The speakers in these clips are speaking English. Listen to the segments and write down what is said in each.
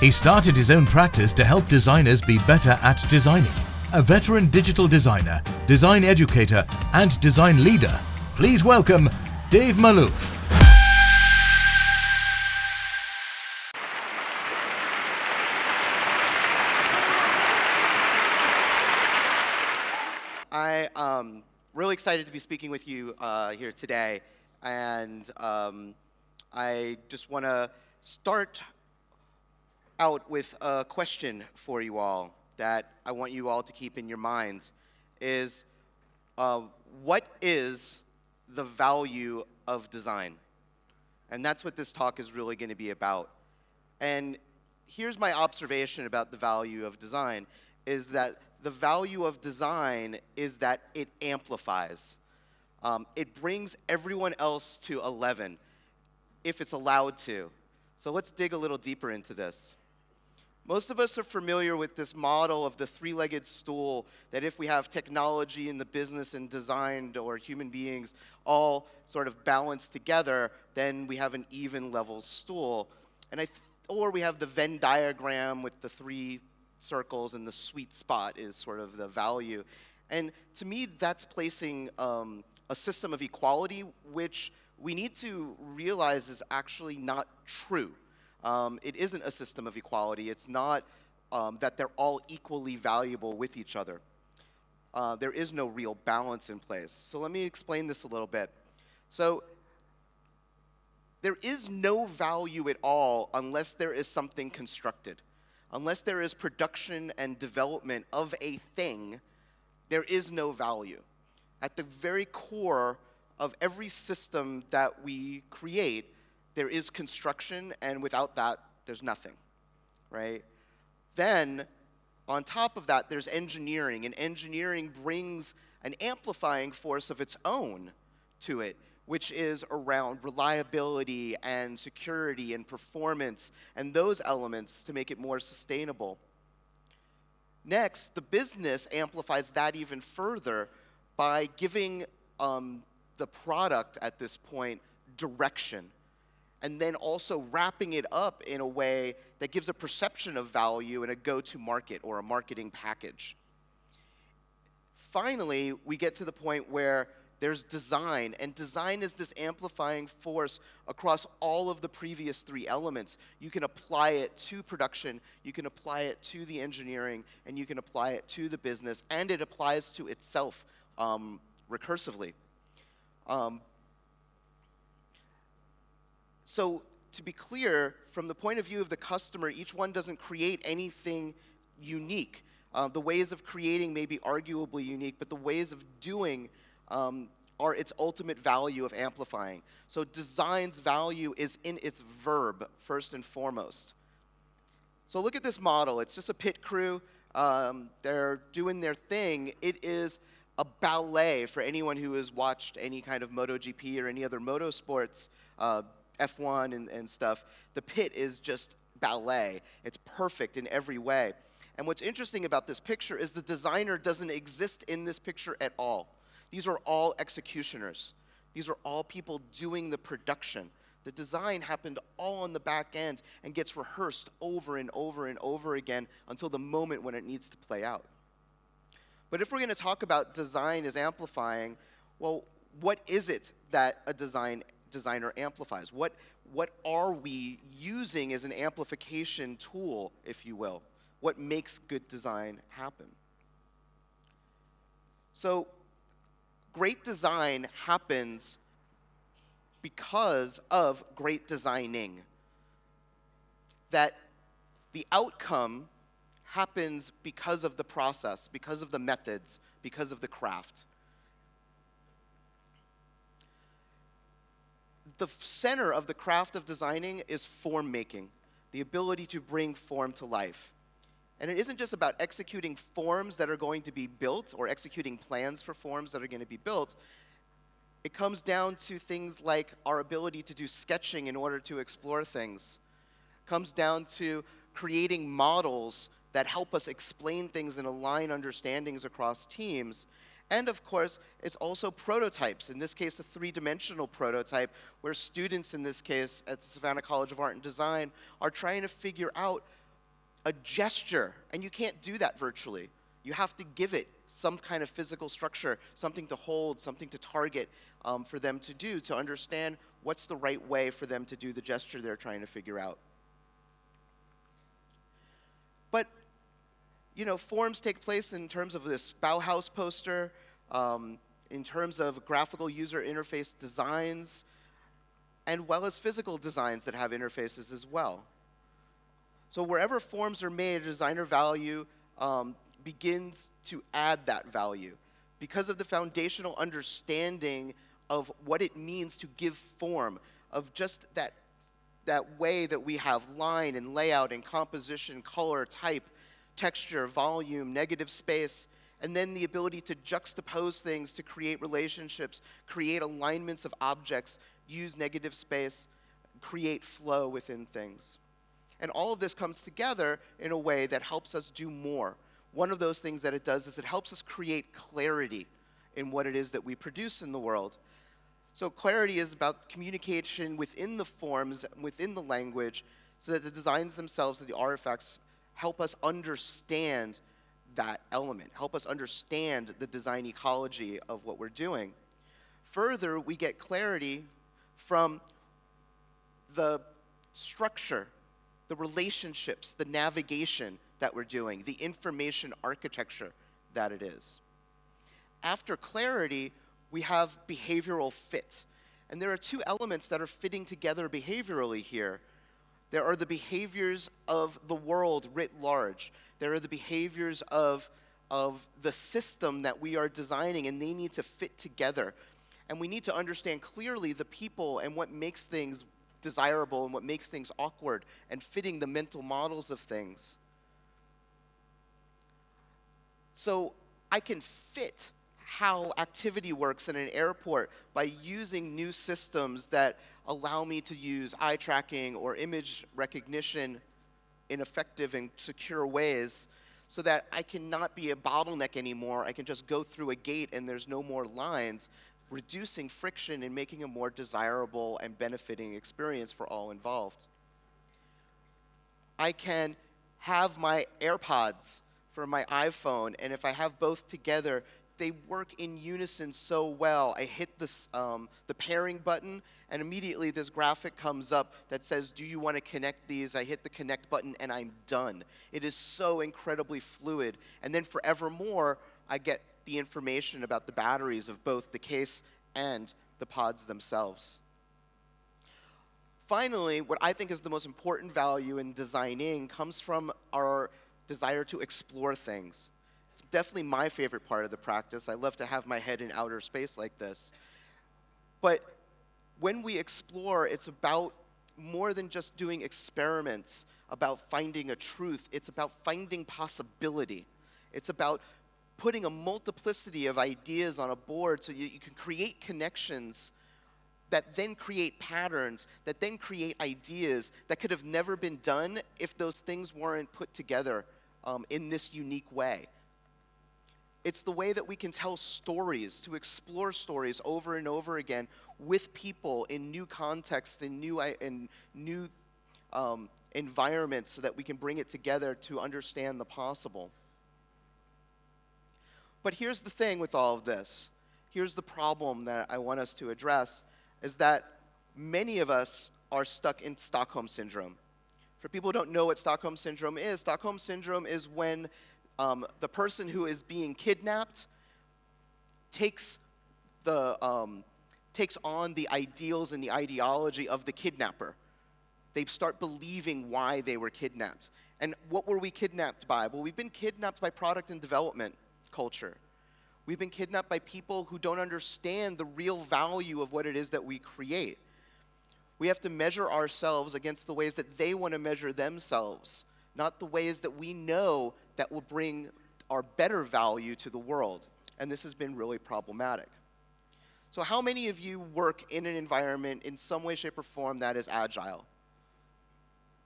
He started his own practice to help designers be better at designing. A veteran digital designer, design educator, and design leader, please welcome Dave Malouf. I'm really excited to be speaking with you here today, and I just want to start out with a question for you all that I want you all to keep in your minds is, what is the value of design? And that's what this talk is really going to be about. And here's my observation about the value of design, is that the value of design is that it amplifies. It brings everyone else to 11, if it's allowed to. So let's dig a little deeper into this. Most of us are familiar with this model of the three-legged stool, that if we have technology in the business and design, or human beings all sort of balanced together, then we have an even level stool. And or we have the Venn diagram with the three circles, and the sweet spot is sort of the value. And to me, that's placing a system of equality, which we need to realize is actually not true. It isn't a system of equality. It's not that they're all equally valuable with each other. There is no real balance in place. So let me explain this a little bit. So there is no value at all unless there is something constructed. Unless there is production and development of a thing, there is no value. At the very core of every system that we create, there is construction, and without that, there's nothing, right? Then, on top of that, there's engineering, and engineering brings an amplifying force of its own to it, which is around reliability and security and performance and those elements to make it more sustainable. Next, the business amplifies that even further by giving the product at this point direction, and then also wrapping it up in a way that gives a perception of value in a go-to-market or a marketing package. Finally, we get to the point where there's design, and design is this amplifying force across all of the previous three elements. You can apply it to production, you can apply it to the engineering, and you can apply it to the business, and it applies to itself recursively. So to be clear, from the point of view of the customer, each one doesn't create anything unique. The ways of creating may be arguably unique, but the ways of doing are its ultimate value of amplifying. So design's value is in its verb, first and foremost. So look at this model. It's just a pit crew. They're doing their thing. It is a ballet for anyone who has watched any kind of MotoGP or any other motorsports, F1 and stuff. The pit is just ballet. It's perfect in every way. And what's interesting about this picture is the designer doesn't exist in this picture at all. These are all executioners. These are all people doing the production. The design happened all on the back end and gets rehearsed over and over and over again until the moment when it needs to play out. But if we're going to talk about design as amplifying, well, what is it that a designer amplifies? What are we using as an amplification tool, if you will? What makes good design happen? So great design happens because of great designing. That the outcome happens because of the process, because of the methods, because of the craft. The center of the craft of designing is form making, the ability to bring form to life. And it isn't just about executing forms that are going to be built or executing plans for forms that are going to be built. It comes down to things like our ability to do sketching in order to explore things. It comes down to creating models that help us explain things and align understandings across teams. And of course, it's also prototypes. In this case, a three-dimensional prototype where students, in this case, at the Savannah College of Art and Design, are trying to figure out a gesture, and you can't do that virtually. You have to give it some kind of physical structure, something to hold, something to target for them to do, to understand what's the right way for them to do the gesture they're trying to figure out. But, you know, forms take place in terms of this Bauhaus poster, in terms of graphical user interface designs, and well as physical designs that have interfaces as well. So wherever forms are made, designer value begins to add that value because of the foundational understanding of what it means to give form, of just that way that we have line and layout and composition, color, type, texture, volume, negative space, and then the ability to juxtapose things to create relationships, create alignments of objects, use negative space, create flow within things. And all of this comes together in a way that helps us do more. One of those things that it does is it helps us create clarity in what it is that we produce in the world. So clarity is about communication within the forms, within the language, so that the designs themselves, the artifacts, help us understand that element, help us understand the design ecology of what we're doing. Further, we get clarity from the structure, the relationships, the navigation that we're doing, the information architecture that it is. After clarity, we have behavioral fit. And there are two elements that are fitting together behaviorally here. There are the behaviors of the world writ large. There are the behaviors of the system that we are designing, and they need to fit together. And we need to understand clearly the people and what makes things desirable and what makes things awkward, and fitting the mental models of things. So I can fit how activity works in an airport by using new systems that allow me to use eye tracking or image recognition in effective and secure ways, so that I cannot be a bottleneck anymore. I can just go through a gate and there's no more lines, reducing friction and making a more desirable and benefiting experience for all involved. I can have my AirPods for my iPhone, and if I have both together, they work in unison so well. I hit this, the pairing button, and immediately this graphic comes up that says, do you want to connect these? I hit the connect button, and I'm done. It is so incredibly fluid. And then forevermore, I get the information about the batteries of both the case and the pods themselves. Finally, what I think is the most important value in designing comes from our desire to explore things. It's definitely my favorite part of the practice. I love to have my head in outer space like this. But when we explore, it's about more than just doing experiments, about finding a truth. It's about finding possibility. It's about putting a multiplicity of ideas on a board so you can create connections that then create patterns, that then create ideas that could have never been done if those things weren't put together in this unique way. It's the way that we can tell stories, to explore stories over and over again with people in new contexts, in new environments, so that we can bring it together to understand the possible. But here's the thing with all of this. Here's the problem that I want us to address, is that many of us are stuck in Stockholm Syndrome. For people who don't know what Stockholm Syndrome is when the person who is being kidnapped takes on the ideals and the ideology of the kidnapper. They start believing why they were kidnapped. And what were we kidnapped by? Well, we've been kidnapped by product and development culture. We've been kidnapped by people who don't understand the real value of what it is that we create. We have to measure ourselves against the ways that they want to measure themselves, not the ways that we know that will bring our better value to the world. And this has been really problematic. So how many of you work in an environment in some way, shape, or form that is agile?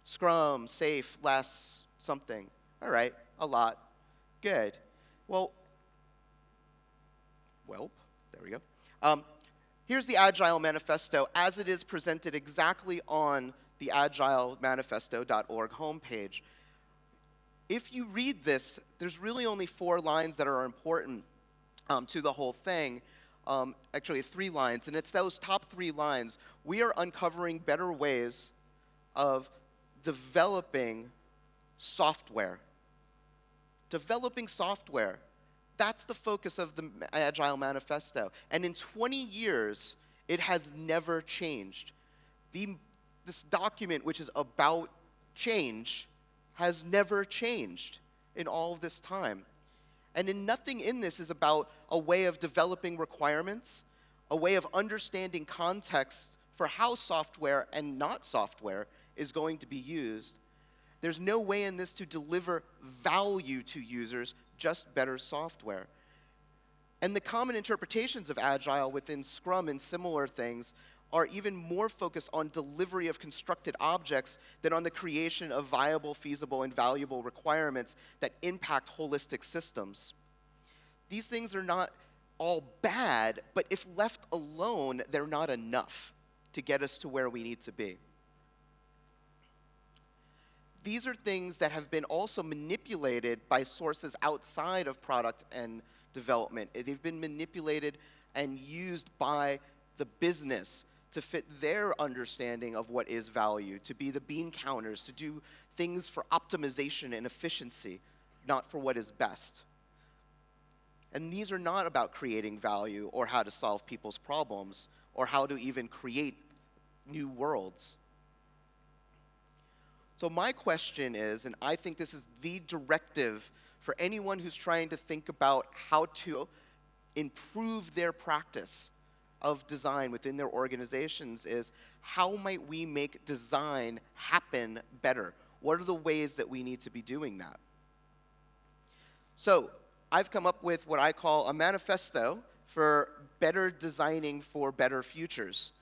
Scrum, safe, less, something. All right, a lot. Good. Well, there we go. Here's the Agile Manifesto as it is presented exactly on the agilemanifesto.org homepage. if you read this, there's really only 4 lines that are important to the whole thing. Actually 3 lines, and it's those top 3 lines. We are uncovering better ways of developing software. Developing software. That's the focus of the Agile Manifesto. And in 20 years, it has never changed. This document, which is about change, has never changed in all of this time. And nothing in this is about a way of developing requirements, a way of understanding context for how software and not software is going to be used. There's no way in this to deliver value to users, just better software. And the common interpretations of Agile within Scrum and similar things are even more focused on delivery of constructed objects than on the creation of viable, feasible, and valuable requirements that impact holistic systems. These things are not all bad, but if left alone, they're not enough to get us to where we need to be. These are things that have been also manipulated by sources outside of product and development. They've been manipulated and used by the business to fit their understanding of what is value, to be the bean counters, to do things for optimization and efficiency, not for what is best. And these are not about creating value or how to solve people's problems or how to even create new worlds. So my question is, and I think this is the directive for anyone who's trying to think about how to improve their practice of design within their organizations, is how might we make design happen better? What are the ways that we need to be doing that? So I've come up with what I call a manifesto for better designing for better futures.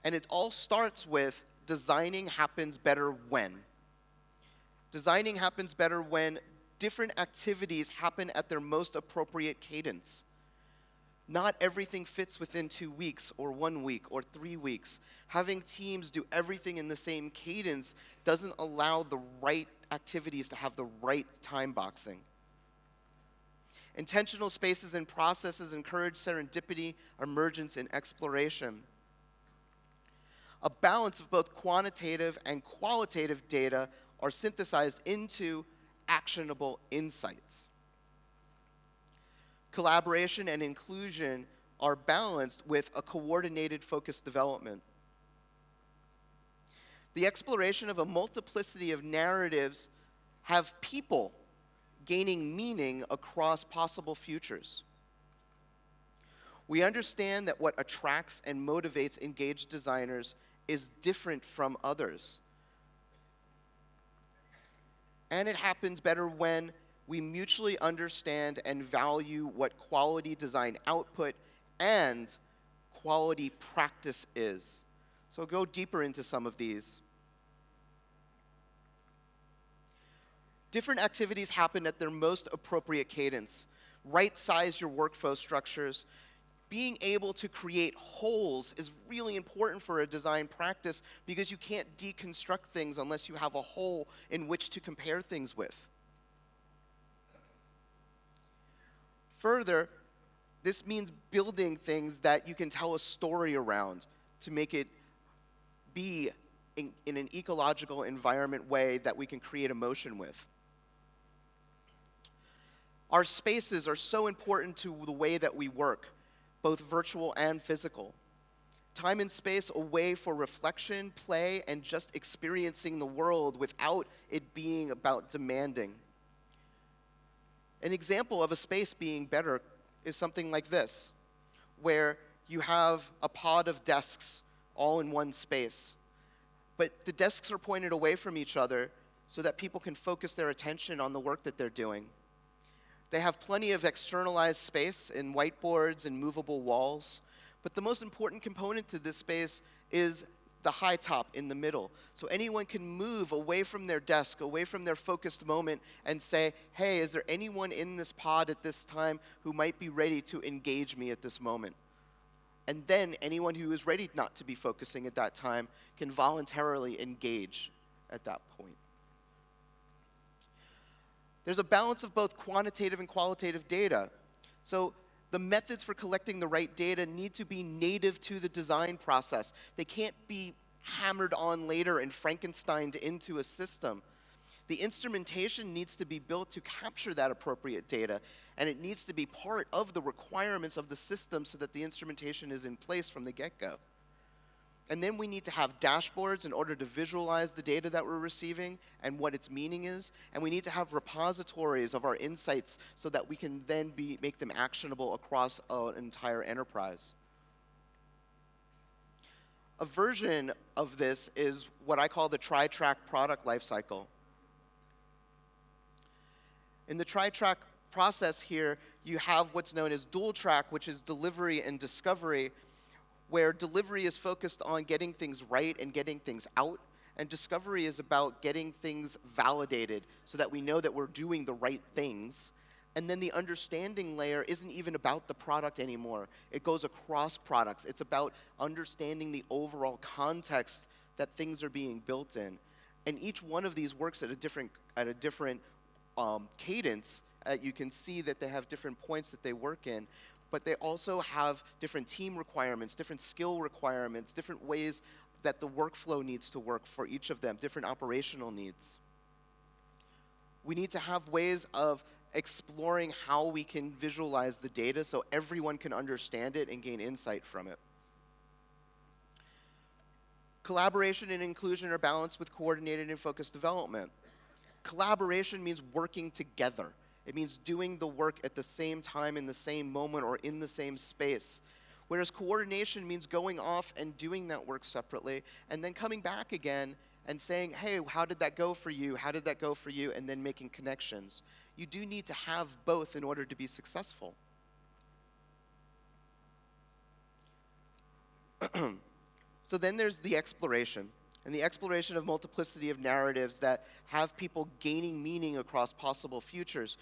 And it all starts with designing happens better when. Designing happens better when different activities happen at their most appropriate cadence. Not everything fits within 2 weeks or 1 week or 3 weeks. Having teams do everything in the same cadence doesn't allow the right activities to have the right time boxing. Intentional spaces and processes encourage serendipity, emergence, and exploration. A balance of both quantitative and qualitative data are synthesized into actionable insights. Collaboration and inclusion are balanced with a coordinated focused development. The exploration of a multiplicity of narratives have people gaining meaning across possible futures. We understand that what attracts and motivates engaged designers is different from others. And it happens better when we mutually understand and value what quality design output and quality practice is. So I'll go deeper into some of these. Different activities happen at their most appropriate cadence. Right-size your workflow structures. Being able to create wholes is really important for a design practice because you can't deconstruct things unless you have a whole in which to compare things with. Further, this means building things that you can tell a story around to make it be in an ecological environment way that we can create emotion with. Our spaces are so important to the way that we work, both virtual and physical. Time and space away for reflection, play, and just experiencing the world without it being about demanding. An example of a space being better is something like this, where you have a pod of desks all in one space, but the desks are pointed away from each other so that people can focus their attention on the work that they're doing. They have plenty of externalized space in whiteboards and movable walls, but the most important component to this space is the high top in the middle. So anyone can move away from their desk, away from their focused moment, and say, hey, is there anyone in this pod at this time who might be ready to engage me at this moment? And then anyone who is ready not to be focusing at that time can voluntarily engage at that point. There's a balance of both quantitative and qualitative data. So the methods for collecting the right data need to be native to the design process. They can't be hammered on later and Frankensteined into a system. The instrumentation needs to be built to capture that appropriate data, and it needs to be part of the requirements of the system so that the instrumentation is in place from the get-go. And then we need to have dashboards in order to visualize the data that we're receiving and what its meaning is. And we need to have repositories of our insights so that we can then make them actionable across an entire enterprise. A version of this is what I call the Tri-Trac product lifecycle. In the Tri-Trac process here, you have what's known as dual track, which is delivery and discovery, where delivery is focused on getting things right and getting things out, and discovery is about getting things validated so that we know that we're doing the right things. And then the understanding layer isn't even about the product anymore. It goes across products. It's about understanding the overall context that things are being built in. And each one of these works at a different cadence. You can see that they have different points that they work in, but they also have different team requirements, different skill requirements, different ways that the workflow needs to work for each of them, different operational needs. We need to have ways of exploring how we can visualize the data so everyone can understand it and gain insight from it. Collaboration and inclusion are balanced with coordinated and focused development. Collaboration means working together. It means doing the work at the same time, in the same moment, or in the same space. Whereas coordination means going off and doing that work separately, and then coming back again and saying, hey, how did that go for you? How did that go for you? And then making connections. You do need to have both in order to be successful. So then there's the exploration. And the exploration of multiplicity of narratives that have people gaining meaning across possible futures.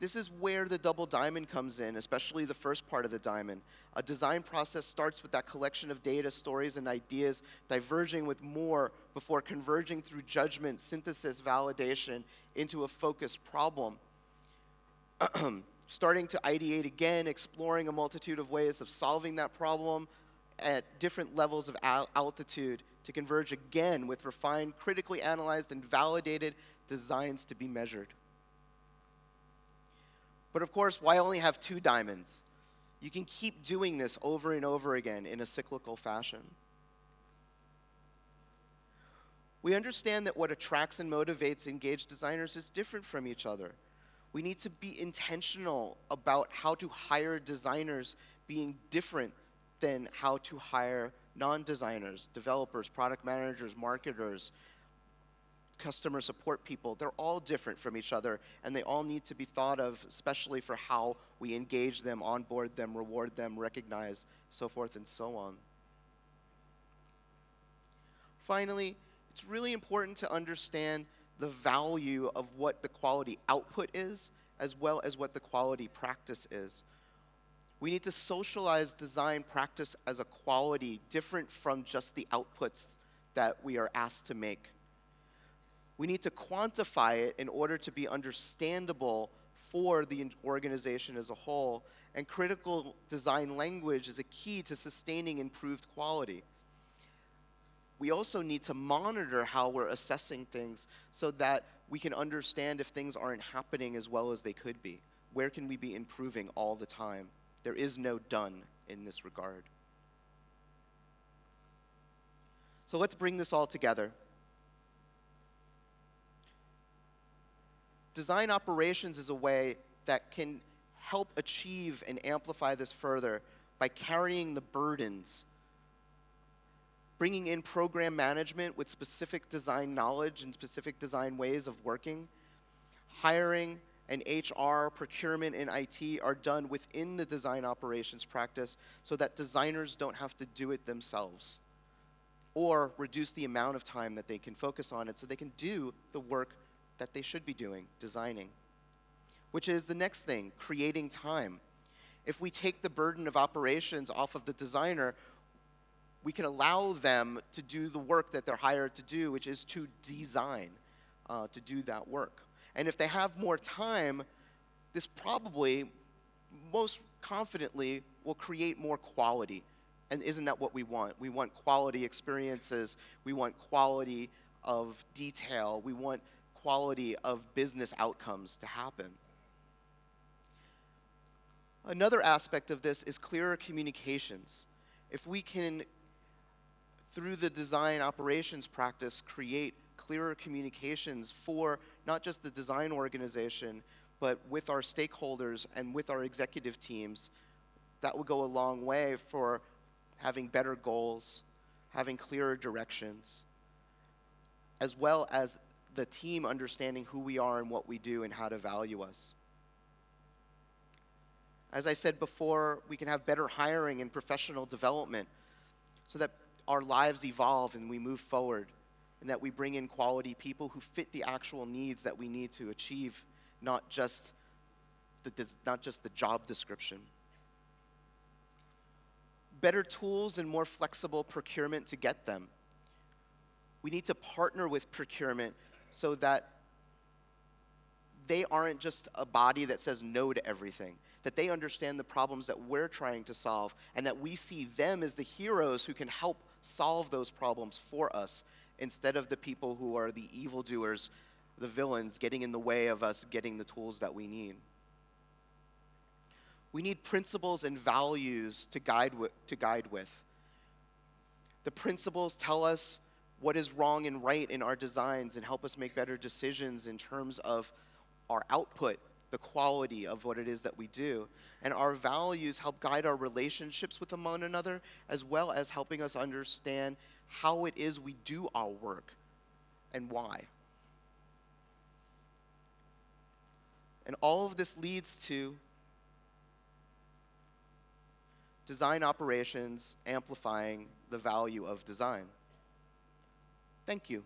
This is where the double diamond comes in, especially the first part of the diamond. A design process starts with that collection of data, stories, and ideas, diverging with more before converging through judgment, synthesis, validation into a focused problem. Starting to ideate again, exploring a multitude of ways of solving that problem at different levels of altitude, to converge again with refined, critically analyzed, and validated designs to be measured. But of course, why only have two diamonds? You can keep doing this over and over again in a cyclical fashion. We understand that what attracts and motivates engaged designers is different from each other. We need to be intentional about how to hire designers being different than how to hire non-designers, developers, product managers, marketers, customer support people. They're all different from each other, and they all need to be thought of, especially for how we engage them, onboard them, reward them, recognize, so forth and so on. Finally, it's really important to understand the value of what the quality output is, as well as what the quality practice is. We need to socialize design practice as a quality different from just the outputs that we are asked to make. We need to quantify it in order to be understandable for the organization as a whole, and critical design language is a key to sustaining improved quality. We also need to monitor how we're assessing things so that we can understand if things aren't happening as well as they could be. Where can we be improving all the time? There is no done in this regard. So let's bring this all together. Design operations is a way that can help achieve and amplify this further by carrying the burdens, bringing in program management with specific design knowledge and specific design ways of working, hiring, and HR, procurement, and IT are done within the design operations practice so that designers don't have to do it themselves, or reduce the amount of time that they can focus on it so they can do the work that they should be doing, designing. Which is the next thing, creating time. If we take the burden of operations off of the designer, we can allow them to do the work that they're hired to do, which is to design, to do that work. And if they have more time, this probably, most confidently, will create more quality. And isn't that what we want? We want quality experiences. We want quality of detail. We want quality of business outcomes to happen. Another aspect of this is clearer communications. If we can, through the design operations practice, create clearer communications for not just the design organization, but with our stakeholders and with our executive teams, that will go a long way for having better goals, having clearer directions, as well as the team understanding who we are and what we do and how to value us. As I said before, we can have better hiring and professional development so that our lives evolve and we move forward, and that we bring in quality people who fit the actual needs that we need to achieve, not just the job description. Better tools and more flexible procurement to get them. We need to partner with procurement so that they aren't just a body that says no to everything, that they understand the problems that we're trying to solve, and that we see them as the heroes who can help solve those problems for us, instead of the people who are the evildoers, the villains, getting in the way of us getting the tools that we need. We need principles and values to guide with. The principles tell us what is wrong and right in our designs and help us make better decisions in terms of our output, the quality of what it is that we do. And our values help guide our relationships with one another, as well as helping us understand how it is we do our work and why. And all of this leads to design operations amplifying the value of design. Thank you.